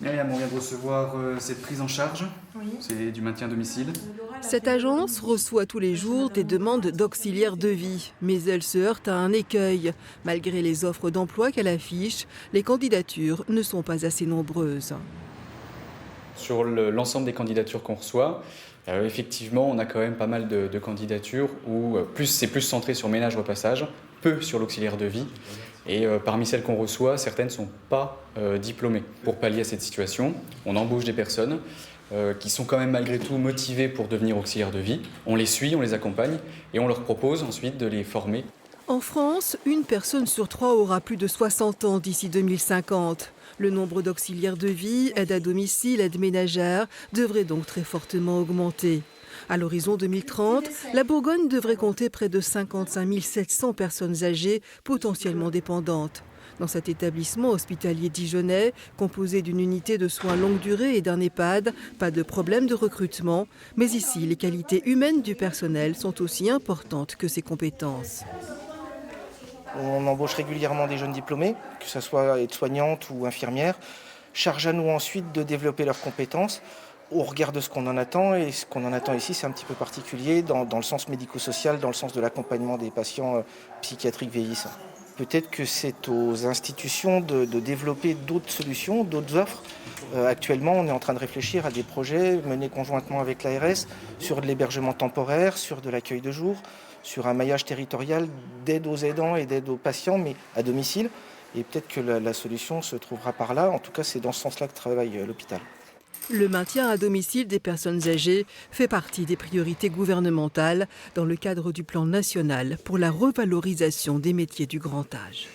Myriam, on vient de recevoir cette prise en charge. Oui. C'est du maintien à domicile. Cette agence reçoit tous les jours des demandes d'auxiliaires de vie, mais elle se heurte à un écueil. Malgré les offres d'emploi qu'elle affiche, les candidatures ne sont pas assez nombreuses. Sur l'ensemble des candidatures qu'on reçoit, effectivement, on a quand même pas mal de candidatures où c'est plus centré sur ménage-repassage, peu sur l'auxiliaire de vie. Et parmi celles qu'on reçoit, certaines ne sont pas diplômées. Pour pallier à cette situation, on embauche des personnes qui sont quand même malgré tout motivées pour devenir auxiliaires de vie. On les suit, on les accompagne et on leur propose ensuite de les former. En France, une personne sur 3 aura plus de 60 ans d'ici 2050. Le nombre d'auxiliaires de vie, aides à domicile, aides ménagères devrait donc très fortement augmenter. À l'horizon 2030, la Bourgogne devrait compter près de 55 700 personnes âgées potentiellement dépendantes. Dans cet établissement hospitalier dijonnais, composé d'une unité de soins longue durée et d'un EHPAD, pas de problème de recrutement, mais ici, les qualités humaines du personnel sont aussi importantes que ses compétences. On embauche régulièrement des jeunes diplômés, que ce soit aides-soignantes ou infirmières. Charge à nous ensuite de développer leurs compétences au regard de ce qu'on en attend. Et ce qu'on en attend ici, c'est un petit peu particulier dans le sens médico-social, dans le sens de l'accompagnement des patients psychiatriques vieillissants. Peut-être que c'est aux institutions de développer d'autres solutions, d'autres offres. Actuellement, on est en train de réfléchir à des projets menés conjointement avec l'ARS sur de l'hébergement temporaire, sur de l'accueil de jour, sur un maillage territorial d'aide aux aidants et d'aide aux patients, mais à domicile. Et peut-être que la solution se trouvera par là. En tout cas, c'est dans ce sens-là que travaille l'hôpital. Le maintien à domicile des personnes âgées fait partie des priorités gouvernementales dans le cadre du plan national pour la revalorisation des métiers du grand âge.